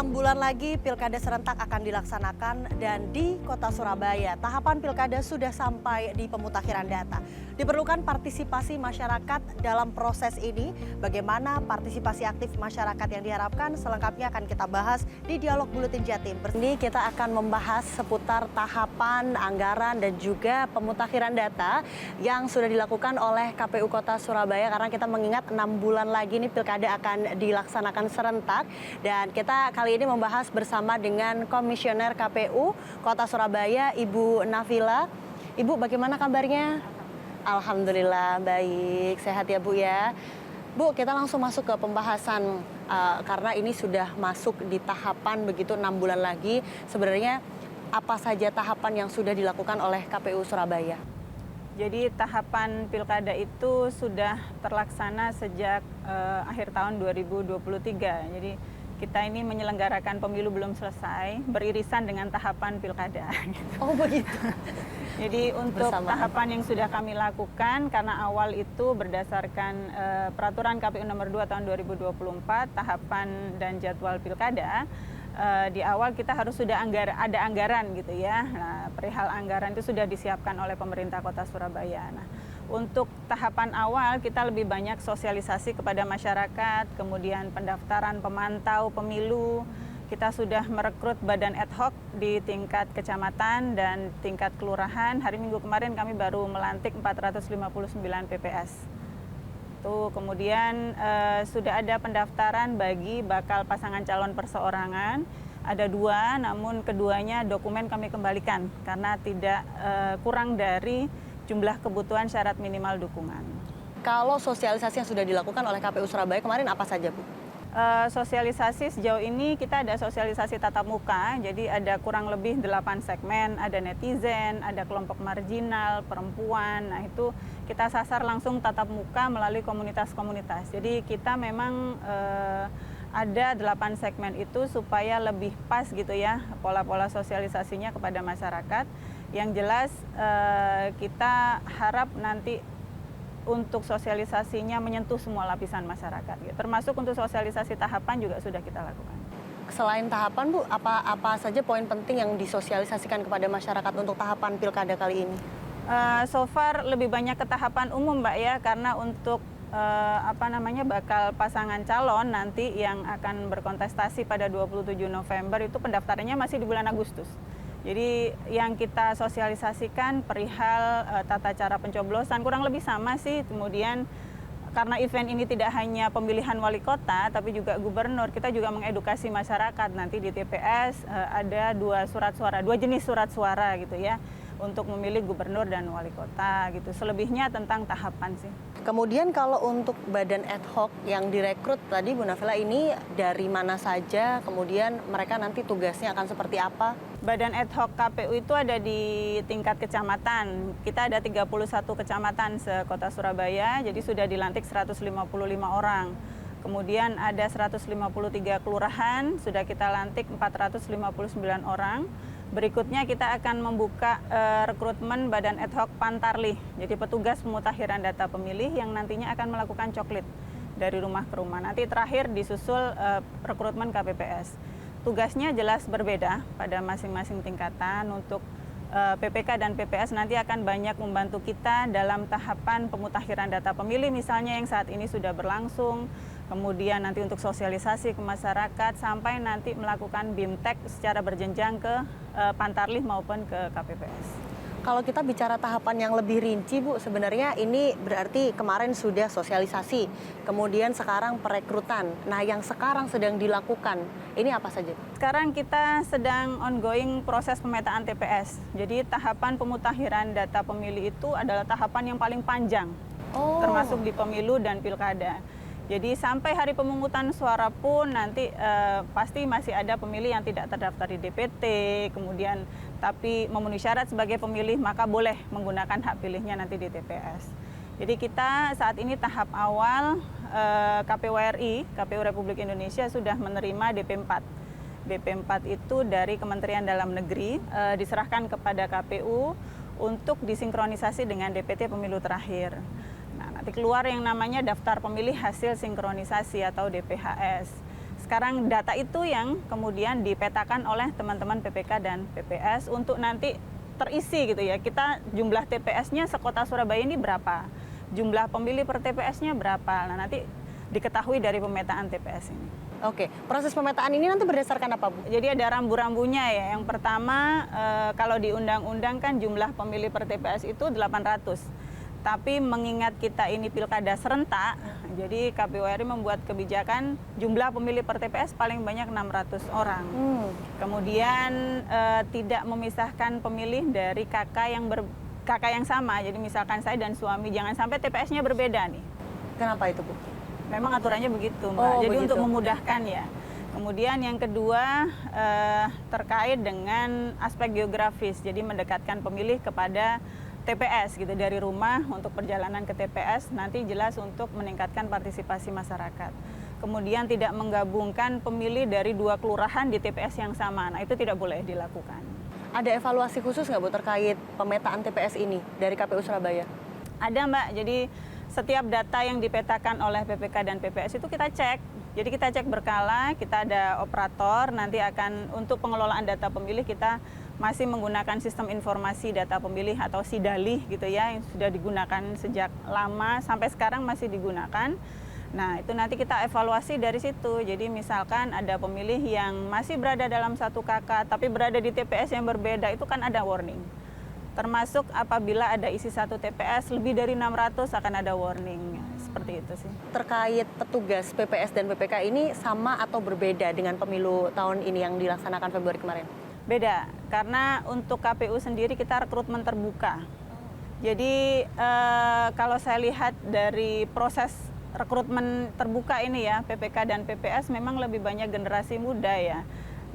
bulan lagi Pilkada serentak akan dilaksanakan dan di Kota Surabaya tahapan Pilkada sudah sampai di pemutakhiran data. Diperlukan partisipasi masyarakat dalam proses ini. Bagaimana partisipasi aktif masyarakat yang diharapkan selengkapnya akan kita bahas di Dialog Buletin Jatim. Ini kita akan membahas seputar tahapan, anggaran dan juga pemutakhiran data yang sudah dilakukan oleh KPU Kota Surabaya karena kita mengingat 6 bulan lagi nih Pilkada akan dilaksanakan serentak dan kita kali ini membahas bersama dengan Komisioner KPU Kota Surabaya, Ibu Nafila. Ibu, bagaimana kabarnya? Alhamdulillah, baik. Sehat ya, Bu ya. Bu, kita langsung masuk ke pembahasan karena ini sudah masuk di tahapan begitu 6 bulan lagi. Sebenarnya apa saja tahapan yang sudah dilakukan oleh KPU Surabaya? Jadi tahapan pilkada itu sudah terlaksana sejak akhir tahun 2023. Jadi kita ini menyelenggarakan pemilu belum selesai, beririsan dengan tahapan pilkada. Oh begitu. Jadi untuk tahapan yang sudah kami lakukan, karena awal itu berdasarkan peraturan KPU nomor 2 tahun 2024, tahapan dan jadwal pilkada, di awal kita harus sudah ada anggaran gitu ya. Nah, perihal anggaran itu sudah disiapkan oleh pemerintah Kota Surabaya. Nah, untuk tahapan awal kita lebih banyak sosialisasi kepada masyarakat, kemudian pendaftaran pemantau pemilu. Kita sudah merekrut badan ad hoc di tingkat kecamatan dan tingkat kelurahan. Hari Minggu kemarin kami baru melantik 459 PPS. Tuh, kemudian sudah ada pendaftaran bagi bakal pasangan calon perseorangan. Ada 2, namun keduanya dokumen kami kembalikan karena tidak kurang dari jumlah kebutuhan syarat minimal dukungan. Kalau sosialisasi yang sudah dilakukan oleh KPU Surabaya kemarin apa saja, Bu? Sosialisasi sejauh ini kita ada sosialisasi tatap muka, jadi ada kurang lebih 8 segmen, ada netizen, ada kelompok marginal, perempuan. Nah itu kita sasar langsung tatap muka melalui komunitas-komunitas. Jadi kita memang ada 8 segmen itu supaya lebih pas gitu ya pola-pola sosialisasinya kepada masyarakat. Yang jelas kita harap nanti untuk sosialisasinya menyentuh semua lapisan masyarakat, gitu. Termasuk untuk sosialisasi tahapan juga sudah kita lakukan. Selain tahapan, Bu, apa saja poin penting yang disosialisasikan kepada masyarakat untuk tahapan pilkada kali ini? So far lebih banyak ke tahapan umum, Mbak ya, karena untuk bakal pasangan calon nanti yang akan berkontestasi pada 27 November itu pendaftarannya masih di bulan Agustus. Jadi yang kita sosialisasikan perihal tata cara pencoblosan kurang lebih sama sih. Kemudian karena event ini tidak hanya pemilihan wali kota tapi juga gubernur, kita juga mengedukasi masyarakat. Nanti di TPS ada 2 jenis surat suara gitu ya untuk memilih gubernur dan wali kota gitu. Selebihnya tentang tahapan sih. Kemudian kalau untuk badan ad hoc yang direkrut tadi Bu Nafila ini dari mana saja, kemudian mereka nanti tugasnya akan seperti apa? Badan ad hoc KPU itu ada di tingkat kecamatan. Kita ada 31 kecamatan se-Kota Surabaya, jadi sudah dilantik 155 orang. Kemudian ada 153 kelurahan, sudah kita lantik 459 orang. Berikutnya kita akan membuka rekrutmen badan ad hoc Pantarlih, jadi petugas pemutakhiran data pemilih yang nantinya akan melakukan coklit dari rumah ke rumah. Nanti terakhir disusul rekrutmen KPPS. Tugasnya jelas berbeda pada masing-masing tingkatan. Untuk PPK dan PPS nanti akan banyak membantu kita dalam tahapan pemutakhiran data pemilih misalnya yang saat ini sudah berlangsung. Kemudian nanti untuk sosialisasi ke masyarakat sampai nanti melakukan BIMTEK secara berjenjang ke Pantarlih maupun ke KPPS. Kalau kita bicara tahapan yang lebih rinci, Bu, sebenarnya ini berarti kemarin sudah sosialisasi, kemudian sekarang perekrutan. Nah, yang sekarang sedang dilakukan, ini apa saja? Sekarang kita sedang ongoing proses pemetaan TPS. Jadi tahapan pemutakhiran data pemilih itu adalah tahapan yang paling panjang, termasuk di pemilu dan pilkada. Jadi sampai hari pemungutan suara pun nanti pasti masih ada pemilih yang tidak terdaftar di DPT, kemudian tapi memenuhi syarat sebagai pemilih maka boleh menggunakan hak pilihnya nanti di TPS. Jadi kita saat ini tahap awal KPU RI, KPU Republik Indonesia sudah menerima DP4. DP4 itu dari Kementerian Dalam Negeri diserahkan kepada KPU untuk disinkronisasi dengan DPT pemilu terakhir. Nah, nanti keluar yang namanya daftar pemilih hasil sinkronisasi atau DPHS. sekarang data itu yang kemudian dipetakan oleh teman-teman PPK dan PPS untuk nanti terisi gitu ya. Kita jumlah TPS-nya sekota Surabaya ini berapa? Jumlah pemilih per TPS-nya berapa? Nah, nanti diketahui dari pemetaan TPS ini. Oke, proses pemetaan ini nanti berdasarkan apa, Bu? Jadi ada rambu-rambunya ya. Yang pertama, kalau di undang-undang kan jumlah pemilih per TPS itu 800. Tapi mengingat kita ini pilkada serentak, jadi KPU RI membuat kebijakan jumlah pemilih per TPS paling banyak 600 orang. Kemudian tidak memisahkan pemilih dari kakak yang sama. Jadi misalkan saya dan suami, jangan sampai TPS-nya berbeda nih. Kenapa itu, Bu? Memang aturannya begitu, Mbak. Oh, jadi begitu. untuk memudahkan ya. Kemudian yang kedua terkait dengan aspek geografis. Jadi mendekatkan pemilih kepada TPS gitu, dari rumah untuk perjalanan ke TPS nanti jelas untuk meningkatkan partisipasi masyarakat. Kemudian tidak menggabungkan pemilih dari 2 kelurahan di TPS yang sama. Nah, itu tidak boleh dilakukan. Ada evaluasi khusus nggak, Bu, terkait pemetaan TPS ini dari KPU Surabaya? Ada, Mbak. Jadi setiap data yang dipetakan oleh PPK dan PPS itu kita cek. Jadi kita cek berkala, kita ada operator, nanti akan untuk pengelolaan data pemilih kita masih menggunakan sistem informasi data pemilih atau SIDALIH gitu ya, yang sudah digunakan sejak lama sampai sekarang masih digunakan. Nah, itu nanti kita evaluasi dari situ. Jadi misalkan ada pemilih yang masih berada dalam satu KK tapi berada di TPS yang berbeda, itu kan ada warning. Termasuk apabila ada isi satu TPS lebih dari 600 akan ada warning. Seperti itu sih. Terkait petugas PPS dan PPK ini sama atau berbeda dengan pemilu tahun ini yang dilaksanakan Februari kemarin? Beda, karena untuk KPU sendiri kita rekrutmen terbuka. Jadi kalau saya lihat dari proses rekrutmen terbuka ini ya, PPK dan PPS memang lebih banyak generasi muda ya.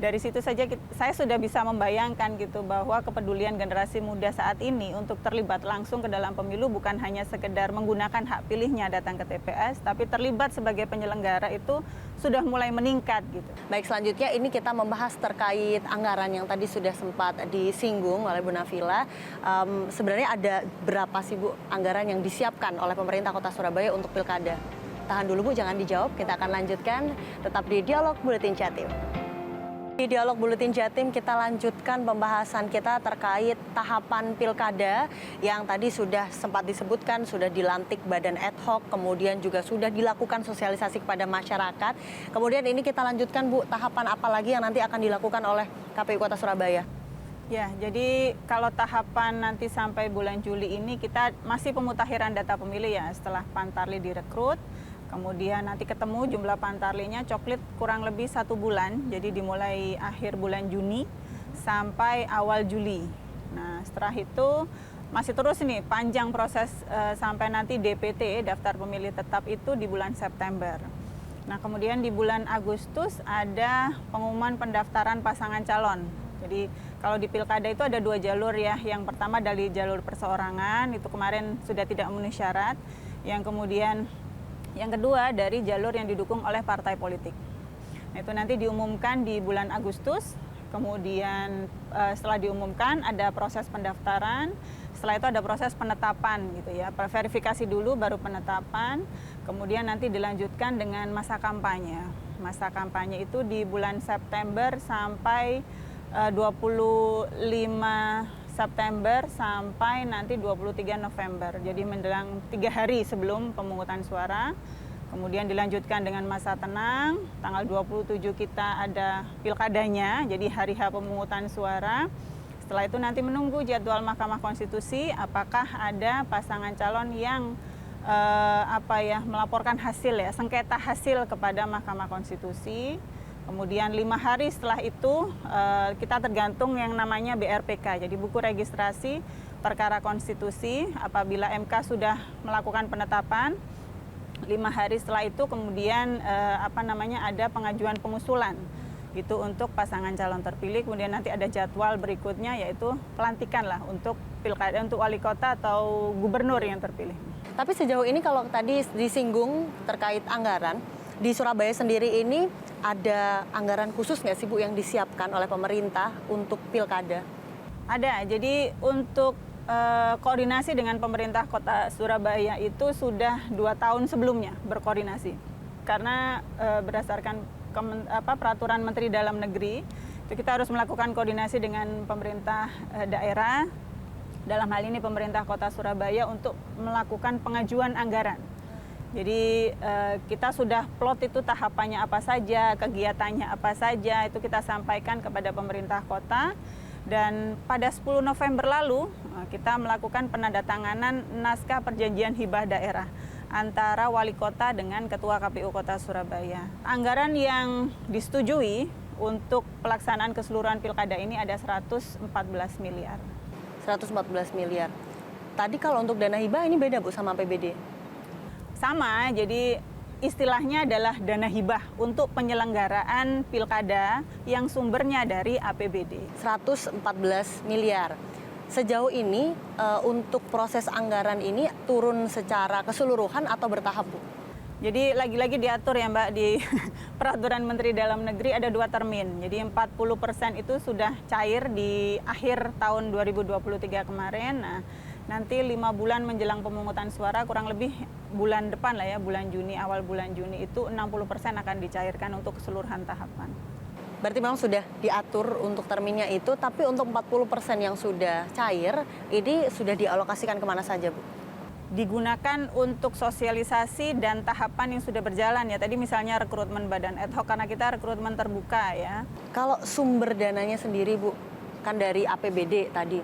Dari situ saja saya sudah bisa membayangkan gitu bahwa kepedulian generasi muda saat ini untuk terlibat langsung ke dalam pemilu bukan hanya sekedar menggunakan hak pilihnya datang ke TPS, tapi terlibat sebagai penyelenggara itu sudah mulai meningkat gitu. Baik, selanjutnya ini kita membahas terkait anggaran yang tadi sudah sempat disinggung oleh Bu Nafila. Sebenarnya ada berapa sih, Bu, anggaran yang disiapkan oleh pemerintah Kota Surabaya untuk pilkada? Tahan dulu, Bu, jangan dijawab. Kita akan lanjutkan tetap di Dialog Buletin Jatim. Di Dialog Buletin Jatim kita lanjutkan pembahasan kita terkait tahapan pilkada yang tadi sudah sempat disebutkan, sudah dilantik badan ad hoc, kemudian juga sudah dilakukan sosialisasi kepada masyarakat. Kemudian ini kita lanjutkan, Bu, tahapan apa lagi yang nanti akan dilakukan oleh KPU Kota Surabaya? Ya, jadi kalau tahapan nanti sampai bulan Juli ini kita masih pemutakhiran data pemilih ya, setelah Pantarli direkrut. Kemudian nanti ketemu jumlah Pantarlinya coklit kurang lebih 1 bulan, jadi dimulai akhir bulan Juni sampai awal Juli. Nah, setelah itu masih terus ini panjang proses sampai nanti DPT, daftar pemilih tetap itu di bulan September. Nah, kemudian di bulan Agustus ada pengumuman pendaftaran pasangan calon. Jadi kalau di pilkada itu ada 2 jalur ya. Yang pertama dari jalur perseorangan, itu kemarin sudah tidak memenuhi syarat. Yang kedua dari jalur yang didukung oleh partai politik. Nah, itu nanti diumumkan di bulan Agustus. Kemudian setelah diumumkan ada proses pendaftaran. Setelah itu ada proses penetapan gitu ya. Verifikasi dulu baru penetapan. Kemudian nanti dilanjutkan dengan masa kampanye. Masa kampanye itu di bulan September sampai 25 September sampai nanti 23 November. Jadi menjelang 3 hari sebelum pemungutan suara. Kemudian dilanjutkan dengan masa tenang. Tanggal 27 kita ada pilkadanya, jadi hari H pemungutan suara. Setelah itu nanti menunggu jadwal Mahkamah Konstitusi apakah ada pasangan calon yang melaporkan hasil ya, sengketa hasil kepada Mahkamah Konstitusi. Kemudian 5 hari setelah itu kita tergantung yang namanya BRPK, jadi buku registrasi perkara konstitusi. Apabila MK sudah melakukan penetapan, 5 hari setelah itu kemudian ada pengajuan pengusulan gitu untuk pasangan calon terpilih. Kemudian nanti ada jadwal berikutnya yaitu pelantikan lah untuk pilkada, untuk wali kota atau gubernur yang terpilih. Tapi sejauh ini kalau tadi disinggung terkait anggaran, di Surabaya sendiri ini ada anggaran khusus nggak sih, Bu, yang disiapkan oleh pemerintah untuk pilkada? Ada, jadi untuk koordinasi dengan pemerintah Kota Surabaya itu sudah 2 tahun sebelumnya berkoordinasi. Karena berdasarkan Peraturan Menteri Dalam Negeri, itu kita harus melakukan koordinasi dengan pemerintah daerah, dalam hal ini pemerintah Kota Surabaya untuk melakukan pengajuan anggaran. Jadi kita sudah plot itu tahapannya apa saja, kegiatannya apa saja, itu kita sampaikan kepada pemerintah kota. Dan pada 10 November lalu kita melakukan penandatanganan naskah perjanjian hibah daerah antara wali kota dengan ketua KPU Kota Surabaya. Anggaran yang disetujui untuk pelaksanaan keseluruhan pilkada ini ada 114 miliar. 114 miliar. Tadi kalau untuk dana hibah ini beda Bu sama APBD? Sama, jadi istilahnya adalah dana hibah untuk penyelenggaraan pilkada yang sumbernya dari APBD. 114 miliar. Sejauh ini untuk proses anggaran ini turun secara keseluruhan atau bertahap, Bu? Jadi lagi-lagi diatur ya Mbak di Peraturan Menteri Dalam Negeri ada 2 termin. Jadi 40% itu sudah cair di akhir tahun 2023 kemarin. Nah, nanti 5 bulan menjelang pemungutan suara kurang lebih bulan depan lah ya, bulan Juni, awal bulan Juni itu 60% akan dicairkan untuk keseluruhan tahapan. Berarti memang sudah diatur untuk terminnya itu, tapi untuk 40% yang sudah cair, ini sudah dialokasikan kemana saja, Bu? Digunakan untuk sosialisasi dan tahapan yang sudah berjalan ya. Tadi misalnya rekrutmen badan ad hoc, karena kita rekrutmen terbuka ya. Kalau sumber dananya sendiri, Bu, kan dari APBD tadi.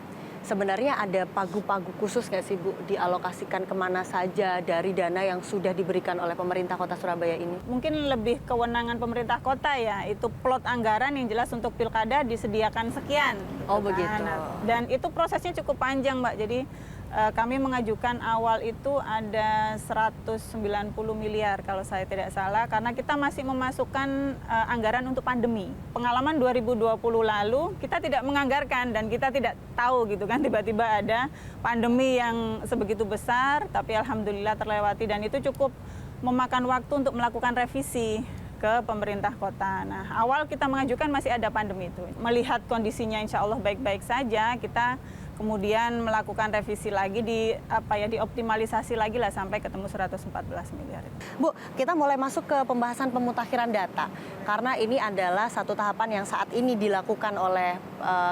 Sebenarnya ada pagu-pagu khusus nggak sih, Bu, dialokasikan kemana saja dari dana yang sudah diberikan oleh pemerintah Kota Surabaya ini? Mungkin lebih kewenangan pemerintah kota ya, itu plot anggaran yang jelas untuk pilkada disediakan sekian. Oh gitu begitu. kan. Dan itu prosesnya cukup panjang Mbak, jadi kami mengajukan awal itu ada 190 miliar kalau saya tidak salah, karena kita masih memasukkan anggaran untuk pandemi. Pengalaman 2020 lalu kita tidak menganggarkan dan kita tidak tahu gitu kan, tiba-tiba ada pandemi yang sebegitu besar, tapi alhamdulillah terlewati dan itu cukup memakan waktu untuk melakukan revisi ke pemerintah kota. Nah, awal kita mengajukan masih ada pandemi itu. Melihat kondisinya insya Allah baik-baik saja, kita kemudian melakukan revisi lagi dioptimalisasi lagi lah sampai ketemu 114 miliar. Bu, kita mulai masuk ke pembahasan pemutakhiran data. Karena ini adalah satu tahapan yang saat ini dilakukan oleh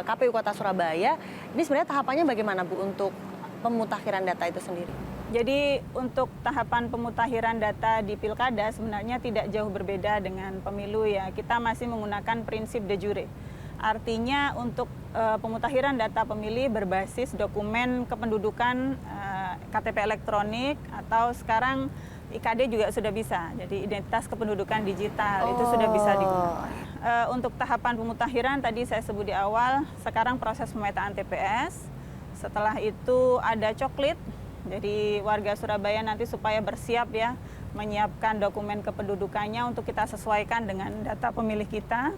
KPU Kota Surabaya. Ini sebenarnya tahapannya bagaimana, Bu, untuk pemutakhiran data itu sendiri? Jadi untuk tahapan pemutakhiran data di pilkada sebenarnya tidak jauh berbeda dengan pemilu ya. Kita masih menggunakan prinsip de jure. Artinya untuk pemutakhiran data pemilih berbasis dokumen kependudukan KTP elektronik atau sekarang IKD juga sudah bisa. Jadi identitas kependudukan digital itu sudah bisa digunakan. Untuk tahapan pemutakhiran tadi saya sebut di awal, sekarang proses pemetaan TPS. Setelah itu ada coklit. Jadi warga Surabaya nanti supaya bersiap ya menyiapkan dokumen kependudukannya untuk kita sesuaikan dengan data pemilih kita.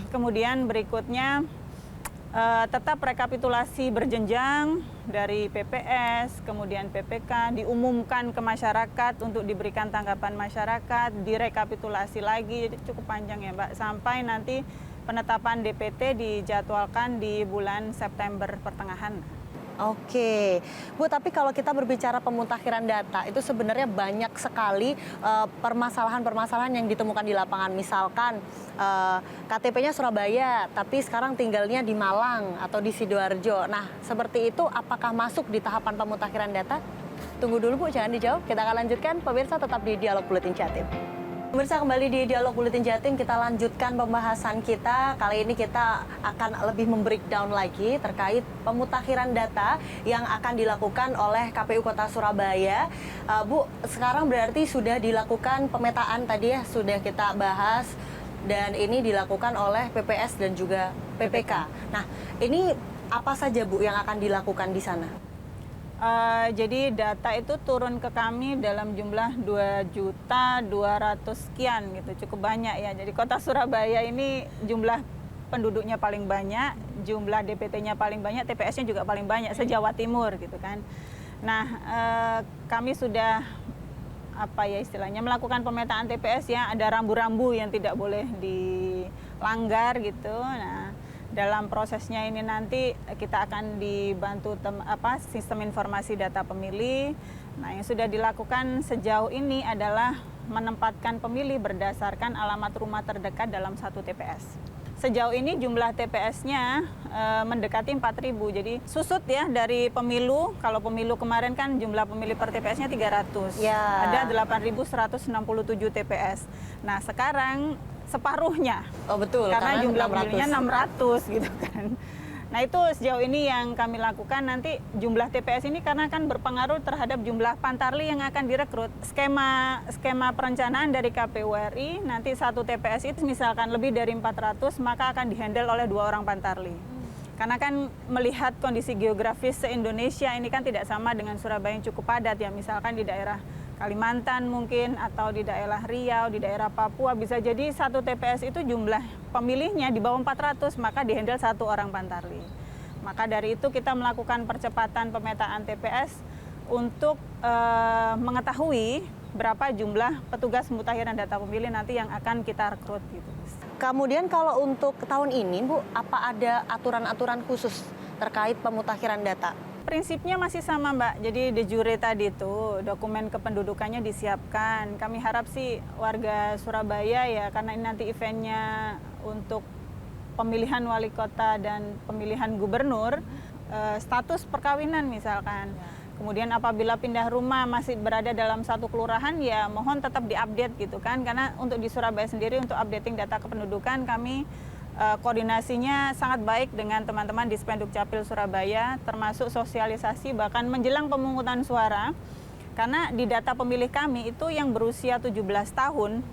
Kemudian berikutnya tetap rekapitulasi berjenjang dari PPS, kemudian PPK, diumumkan ke masyarakat untuk diberikan tanggapan masyarakat, direkapitulasi lagi, jadi cukup panjang ya Mbak, sampai nanti penetapan DPT dijadwalkan di bulan September pertengahan. Oke, Bu, tapi kalau kita berbicara pemutakhiran data, itu sebenarnya banyak sekali permasalahan-permasalahan yang ditemukan di lapangan. Misalkan KTP-nya Surabaya, tapi sekarang tinggalnya di Malang atau di Sidoarjo. Nah, seperti itu apakah masuk di tahapan pemutakhiran data? Tunggu dulu, Bu, jangan dijawab. Kita akan lanjutkan. Pemirsa tetap di Dialog Buletin Jatim. Pemirsa, kembali di Dialog Buletin Jatim, kita lanjutkan pembahasan kita. Kali ini kita akan lebih membreakdown lagi terkait pemutakhiran data yang akan dilakukan oleh KPU Kota Surabaya. Bu, sekarang berarti sudah dilakukan pemetaan tadi ya, sudah kita bahas, dan ini dilakukan oleh PPS dan juga PPK. Nah, ini apa saja, Bu, yang akan dilakukan di sana? Jadi data itu turun ke kami dalam jumlah 2.200.000 sekian gitu, cukup banyak ya. Jadi Kota Surabaya ini jumlah penduduknya paling banyak, jumlah DPT-nya paling banyak, TPS-nya juga paling banyak se-Jawa Timur gitu kan. Nah, kami sudah istilahnya melakukan pemetaan TPS ya, ada rambu-rambu yang tidak boleh dilanggar gitu. Nah, dalam prosesnya ini nanti kita akan dibantu sistem informasi data pemilih. Nah, yang sudah dilakukan sejauh ini adalah menempatkan pemilih berdasarkan alamat rumah terdekat dalam satu TPS. Sejauh ini jumlah TPS-nya mendekati 4.000, jadi susut ya dari pemilu. Kalau pemilu kemarin kan jumlah pemilih per TPS-nya 300, ada 8.167 TPS. Nah sekarang separuhnya, oh betul, karena jumlah pemilihnya 600 gitu kan. Nah itu sejauh ini yang kami lakukan. Nanti jumlah TPS ini karena kan berpengaruh terhadap jumlah pantarli yang akan direkrut. Skema perencanaan dari KPU RI, nanti satu TPS itu misalkan lebih dari 400, maka akan dihandle oleh 2 orang pantarli. Karena kan melihat kondisi geografis se-Indonesia ini kan tidak sama dengan Surabaya yang cukup padat ya. Misalkan di daerah Kalimantan mungkin, atau di daerah Riau, di daerah Papua, bisa jadi satu TPS itu jumlah pemilihnya di bawah 400, maka dihandle 1 orang pantarli. Maka dari itu kita melakukan percepatan pemetaan TPS untuk mengetahui berapa jumlah petugas pemutakhiran data pemilih nanti yang akan kita rekrut gitu. Kemudian kalau untuk tahun ini Bu, apa ada aturan-aturan khusus terkait pemutakhiran data? Prinsipnya masih sama Mbak, jadi de jure tadi itu dokumen kependudukannya disiapkan. Kami harap sih warga Surabaya ya, karena ini nanti eventnya untuk pemilihan wali kota dan pemilihan gubernur, status perkawinan misalkan. Kemudian apabila pindah rumah masih berada dalam satu kelurahan ya mohon tetap diupdate gitu kan, karena untuk di Surabaya sendiri untuk updating data kependudukan kami koordinasinya sangat baik dengan teman-teman di Spenduk Capil Surabaya, termasuk sosialisasi bahkan menjelang pemungutan suara. Karena di data pemilih kami itu yang berusia 17 tahun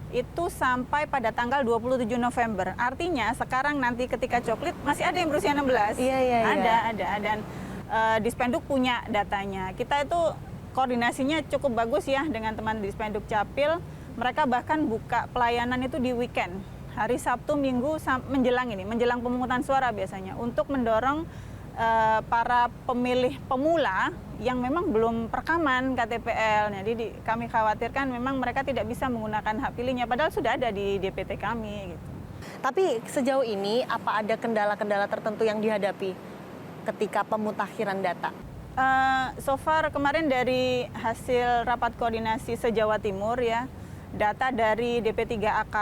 itu sampai pada tanggal 27 November. Artinya sekarang nanti ketika coklit masih ada yang berusia 16. Iya. Ada. Dan di Spenduk punya datanya. Kita itu koordinasinya cukup bagus ya dengan teman di Spenduk Capil. Mereka bahkan buka pelayanan itu di weekend. Hari Sabtu, Minggu menjelang pemungutan suara biasanya untuk mendorong para pemilih pemula yang memang belum perekaman KTPL. Jadi kami khawatirkan memang mereka tidak bisa menggunakan hak pilihnya padahal sudah ada di DPT kami gitu. Tapi sejauh ini apa ada kendala-kendala tertentu yang dihadapi ketika pemutakhiran data? So far kemarin dari hasil rapat koordinasi se-Jawa Timur ya, data dari DP3AK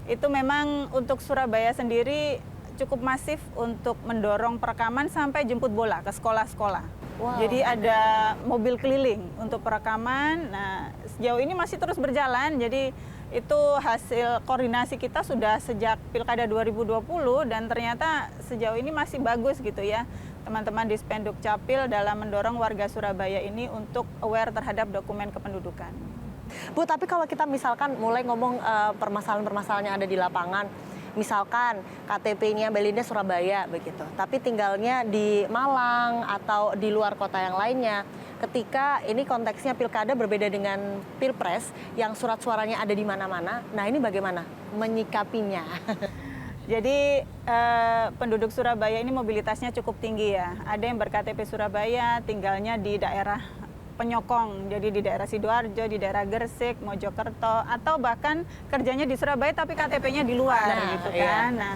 itu memang untuk Surabaya sendiri cukup masif untuk mendorong perekaman sampai jemput bola ke sekolah-sekolah. Wow. Jadi ada mobil keliling untuk perekaman. Nah, sejauh ini masih terus berjalan. Jadi itu hasil koordinasi kita sudah sejak Pilkada 2020 dan ternyata sejauh ini masih bagus gitu ya. Teman-teman di Spenduk Capil dalam mendorong warga Surabaya ini untuk aware terhadap dokumen kependudukan. Bu, tapi kalau kita misalkan mulai ngomong permasalahan-permasalahan yang ada di lapangan, misalkan KTP-nya Belinda Surabaya begitu, tapi tinggalnya di Malang atau di luar kota yang lainnya. Ketika ini konteksnya pilkada berbeda dengan pilpres yang surat suaranya ada di mana-mana, nah ini bagaimana menyikapinya? Jadi penduduk Surabaya ini mobilitasnya cukup tinggi ya. Ada yang ber-KTP Surabaya, tinggalnya di daerah penyokong, jadi di daerah Sidoarjo, di daerah Gresik, Mojokerto, atau bahkan kerjanya di Surabaya tapi KTP-nya di luar gitu kan. Iya. Nah,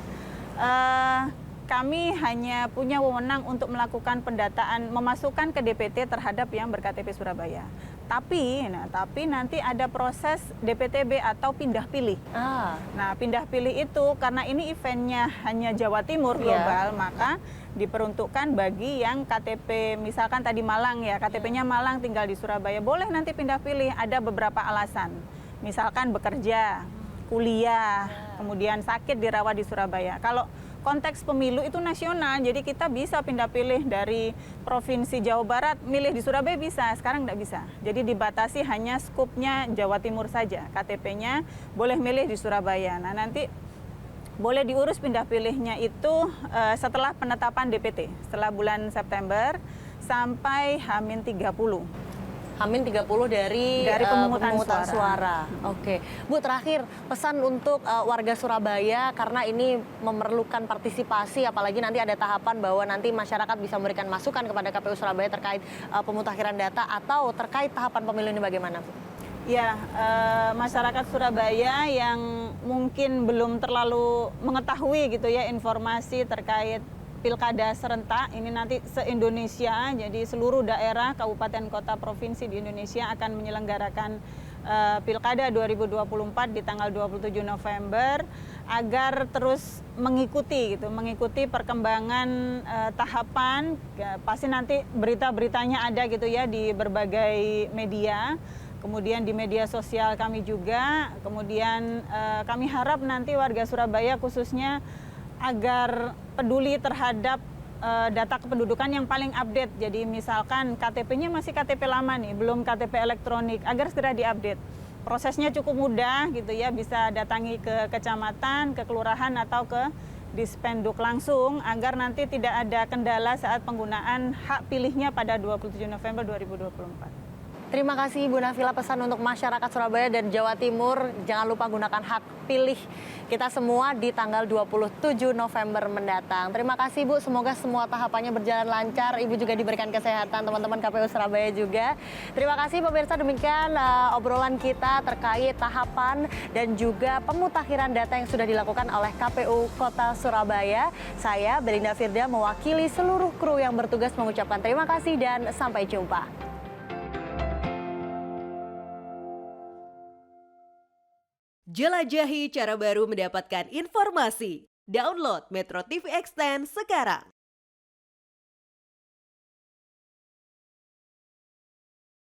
kami hanya punya wewenang untuk melakukan pendataan, memasukkan ke DPT terhadap yang ber-KTP Surabaya. Tapi nanti ada proses DPTB atau pindah pilih. Nah, pindah pilih itu karena ini eventnya hanya Jawa Timur global, maka diperuntukkan bagi yang KTP misalkan tadi Malang ya, KTP-nya Malang tinggal di Surabaya, boleh nanti pindah pilih. Ada beberapa alasan, misalkan bekerja, kuliah, kemudian sakit dirawat di Surabaya. Kalau konteks pemilu itu nasional, jadi kita bisa pindah pilih dari Provinsi Jawa Barat, milih di Surabaya bisa, sekarang tidak bisa. Jadi dibatasi hanya skupnya Jawa Timur saja, KTP-nya boleh milih di Surabaya. Nah nanti boleh diurus pindah pilihnya itu setelah penetapan DPT, setelah bulan September sampai H-30. H-30 dari pemungutan suara. Oke. Bu, terakhir pesan untuk warga Surabaya karena ini memerlukan partisipasi, apalagi nanti ada tahapan bahwa nanti masyarakat bisa memberikan masukan kepada KPU Surabaya terkait pemutakhiran data atau terkait tahapan pemilu ini bagaimana, Bu? Ya, masyarakat Surabaya yang mungkin belum terlalu mengetahui gitu ya informasi terkait pilkada serentak ini nanti se-Indonesia, jadi seluruh daerah, kabupaten, kota, provinsi di Indonesia akan menyelenggarakan Pilkada 2024 di tanggal 27 November agar terus mengikuti perkembangan tahapan. Pasti nanti berita-beritanya ada gitu ya di berbagai media. Kemudian di media sosial kami juga. Kemudian kami harap nanti warga Surabaya khususnya agar peduli terhadap data kependudukan yang paling update. Jadi misalkan KTP-nya masih KTP lama nih, belum KTP elektronik, agar segera diupdate. Prosesnya cukup mudah gitu ya, bisa datangi ke kecamatan, ke kelurahan atau ke Dispenduk langsung agar nanti tidak ada kendala saat penggunaan hak pilihnya pada 27 November 2024. Terima kasih Bu Nafila, pesan untuk masyarakat Surabaya dan Jawa Timur, jangan lupa gunakan hak pilih kita semua di tanggal 27 November mendatang. Terima kasih Bu, semoga semua tahapannya berjalan lancar, Ibu juga diberikan kesehatan, teman-teman KPU Surabaya juga. Terima kasih pemirsa, demikian obrolan kita terkait tahapan dan juga pemutakhiran data yang sudah dilakukan oleh KPU Kota Surabaya. Saya Belinda Firda mewakili seluruh kru yang bertugas mengucapkan terima kasih dan sampai jumpa. Jelajahi cara baru mendapatkan informasi. Download Metro TV Extend sekarang.